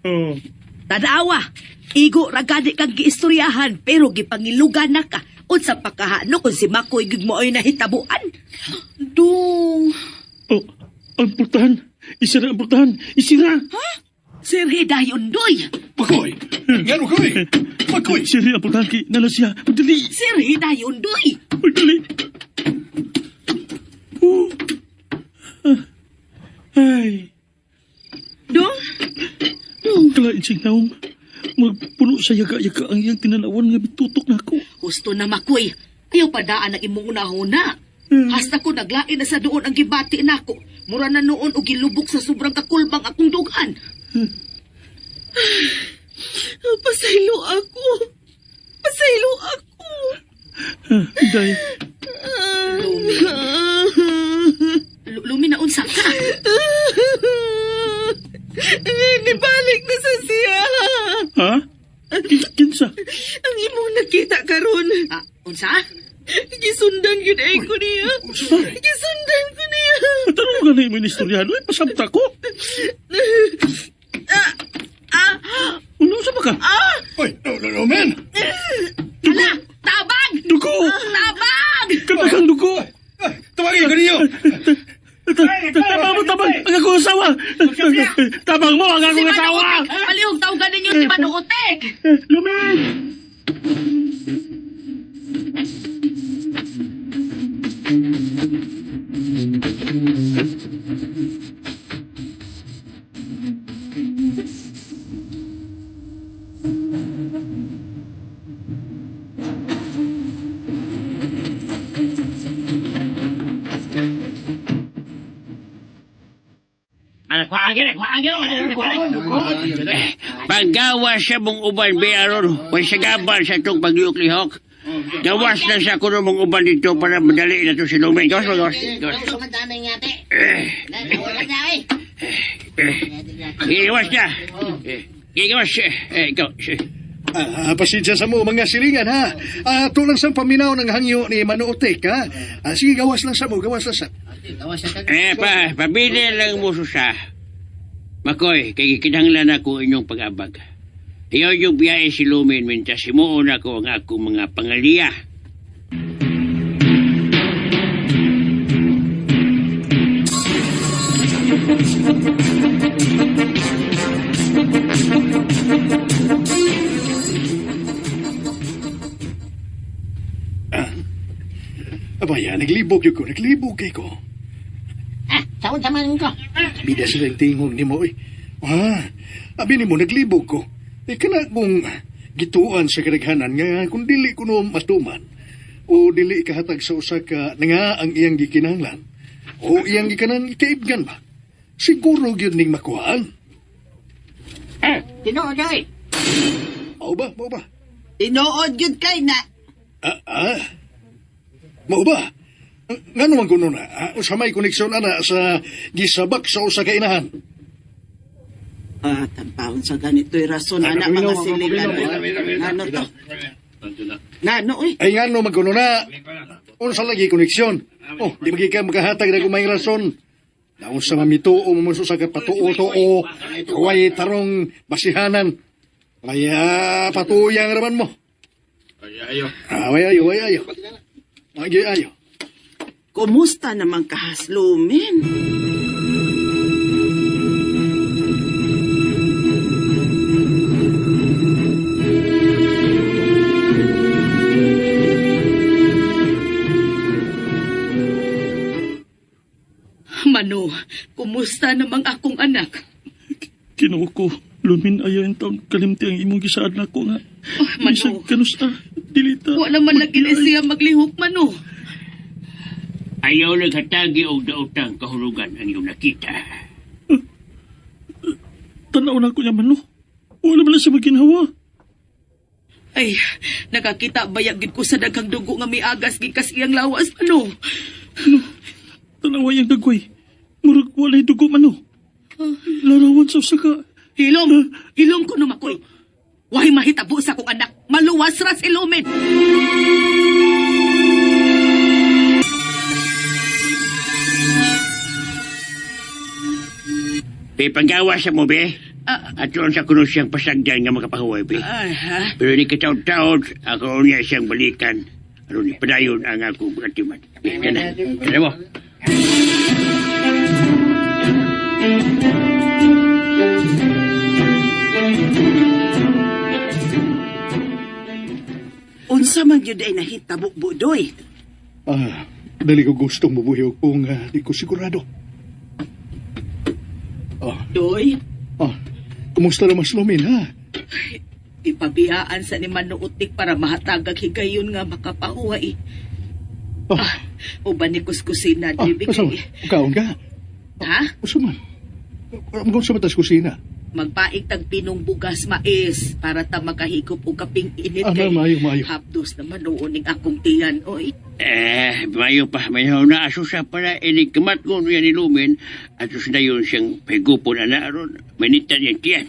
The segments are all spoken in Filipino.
Oh. Tanawa, igo ragadi kang giistoryahan pero gipangilugan na ka. Unsa pakahano kung si Makoy gig mo ay nahitabuan. Dong. Oh, ang pultahan. Isira ang pultahan. Isira. Sir Hidayon Doy. Makoy! Ngano koy? Makoy! Isira ang pultahan kay nalasya. Magdali. Sir Hidayon Doy. Magdali. Oh. Ay. Dong. Kalain siyang naong. Magpuno sa yaga-yaga ang iyang tinanawan nga bitutok na ako. Gusto na Makoy. Ayaw pa daan ang imong una-una. Hasta ko naglain na sa doon ang gibati nako. Mura na noon o gilubok sa sobrang kakulbang akong dugan. Pasaylo ako. Pasaylo ako. Day. Lumi na unsa ka. Nibalik na sa siya. Ha? Kinsa? Ang imong nakita karon. Unsa? Gisundan yun ay ko niya. Gisundan ko niya. Tanong ka na yung ministoryan. Ay, pasabta ko. Ano sa ba ka? Oy, no, man! Ala! Tabang! Dugo! Tabang! Kapag dugo! Tawagin ko niyo! Tabang mo, tabang! Ang akong asawa! Tabang mo, ang akong asawa! Palihog tawagan ninyo si Manuotek! Lumin! Paggawas sa mong uban biyaron, way sa gaban sa itong paglihok-lihok. Gawas na sa kuno mong uban dito para madali na ito si Lumen. Gawas mo, gawas. Gawas na. Gawas. Ikaw. Pasensya sa mo, mga silingan, ha? Tulang sa paminaw ng hangyo ni Manuotek, ha? Sige, gawas lang sa mo, gawas lang sa... Pabili lang mo susa. Makoy, kay kinahanglan ako inyong pag-abag. Iyaw yung biyahe si Lumen, mintas simuon ako ang akong mga pangaliya. Abaya, naglibog yun ko, naglibog kay ko. Saan samanin ko? Bida sila yung tingog ni mo, eh. Abi ni mo, naglibog ko. Kana kung gituan sa kadaghanan nga kung dili ko no matuman o dili kahatag sa usa ka nga ang iyang gikinahanglan o iyang gikanan ikaibgan ba? Siguro gyud ning makuhaan. Tinood ay. Mao ba? Tinood yun kay na. Mao ba? Nga naman kuno na, sa may koneksyon ana sa gisabak sa usa ka inahan. Tampahon sa ganito'y rason, anak mga siligan. Ano to? Nano, uy. Ay nga no magkuno na. Unsa lagi koneksyon? Oh, di magika makahatag na kumay rason. Naon sa mamituo mo sa patuo-tuo, kaway tarong basihanan. Kaya patuyang raman mo. Ay ayo. Kumusta naman kahaslumin? Mano, kumusta namang akong anak? Kinuha ko. Lumin ayaw yung taon kalimti ang imong gisaad na ko nga. Mano. Isang kanusta. Dilita. Wala man lagi na siya maglihok, Mano. Ayaw naghatagi o daotang kahulugan ang iyong nakita. Tanaw na ko niya man, no? Wala man lang siya maginhawa. Ay, nakakita bayagin ko sa daghang dugo nga may agas gikas iyang lawas, Mano. Tanawa yung dagway. Murag walay dugo man, no? Larawan sa usaka. Hilom ko numakoy. Wahay mahitabo sa kong anak. Maluwas ra si Lumen. Paggawas sa mo, be? At doon sa kuno siyang pasagdan nga makapahuway, be. Ay, ha? Pero ni kitaon-taon, ako niya siyang balikan. Ano ni padayon ang akong pagkatiman. Be, kana. Kana mo? Unsa man yun ay nahitabo, Budoy? Dali ko gustong mabuhiw kung di ko sigurado. Doy, Kumusta naman si Lumin, ha? ipabiyaan sa ni Manuutik para mahatagag higayon nga makapahuway. Uban ni kuskusina, di Asa man? Kaon ka? Ha? Asa man? Ang sa matas kusina? Magpaig tag pinong bugas mais para ta makahigop og kaping init Mayo. hapdos naman noon ning akong tiyan, oy. Mayo pa. Mayo na aso sa pala. Inikamat ko niya ni Lumen. At na yun siyang pagupon na aron. Manitan niya tiyan.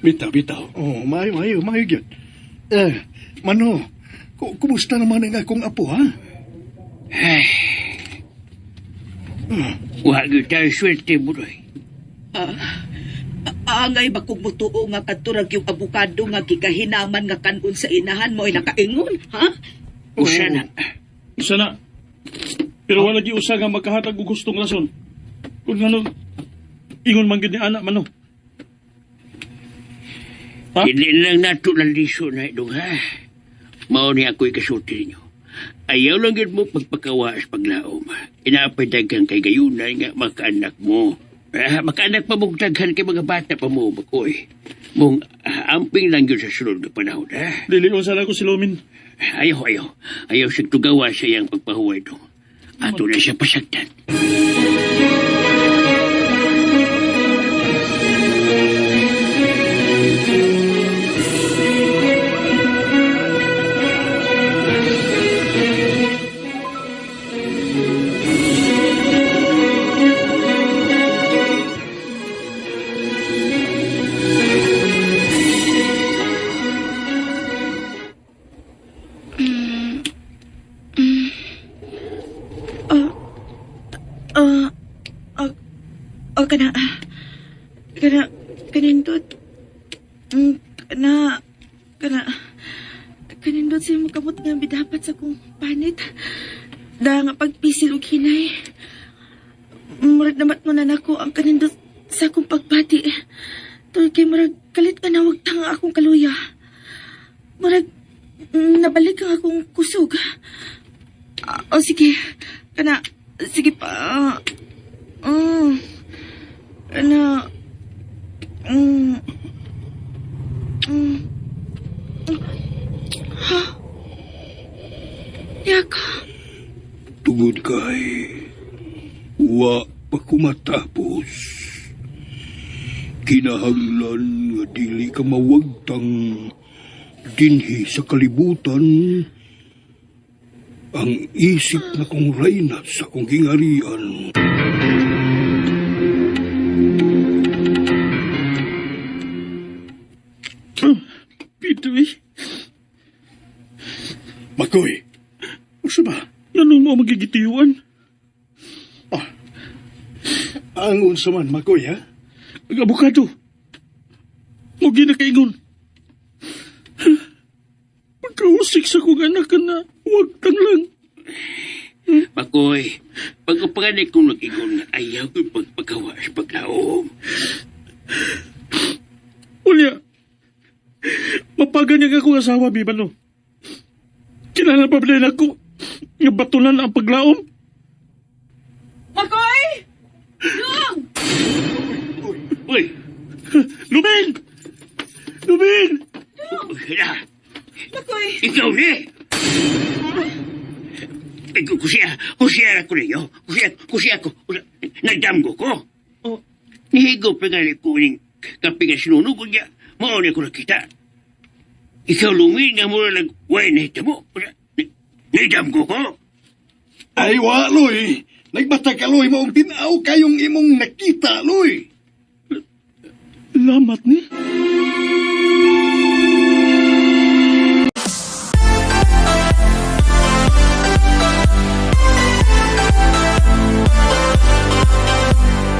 Bitaw. Mayo yun. Mano, kumusta naman ang akong apo, ha? Wag tayo swerte, Budoy. Angay ba kung mutuo nga kadturag yung abukado nga gikahinaman nga kanon sa inahan mo ay nakaingon, ha? Usa na. Isa na. Pero wala gi usa nga makahatag og gustong rason. Kung ano, ingon man gid ni anak man no. Ha? Hindi lang nato lang liso na idong, ha? Mao ni ako'y kasulti ninyo. Ayaw lang yun mo pagpakawas paglaom. Inaapay dagang kay gayunay nga makaanak mo. Makaanak pa mong daghan kay mga bata pa mo, Makoy. Mong amping lang yun sa sunod na panahon, ha? Lilion sana ko si Lumin. Ayaw. Ayaw siyang tugawa sa iyang pagpahuway to. Ato na siya pasagdan. Kanindot kanindot siya makamot nga bidapat sa kong panit. Da nga pagpisil og hinay. Murag namat mo na nako ang kanindot sa akong pagpati. Tol kay murag kalit ka na wag tanga akong kaluya. Murag nabalik ang akong kusog. Sige. Sige pa. Yaka. Tungod kay wa pa kumatapos. Kinahanglan nga dili ka mawagtang dinhi sa kalibutan ang isip na kong reyna sa kong gingarian. Pitoy, Makoy, usa ba? ano mo magigitiwan? Ang unsa man, Makoy, ha? Ang abukado. Mo ginakaingon. Pagkausik sa kong anak ka na, huwag kang lang. Makoy, pag-upanganay kong nag-ingon nga ayaw ko pagpagawa sa paglaom. Ulya, mapaganyan akong asawa, Bibano. Kilala pa ba ako nga batulan ang paglaom? Makoy! Long! Uy! Lumin! Lumin! Kaya, Makoy! ikaw ni! Kusiya ako ninyo. Kusiya ko. Nagdamgo ko. Oh. Nihigop pa nga ko ning kaping sinunog ko niya. Mauna ko nakita. Ikaw Lumin nga mura nagway na hitamo. Nagdamgo ko. Ay, Loy. Nagbata ka, Loy. Maong tinaw kayong imong nakita, Loy. Lamat ni?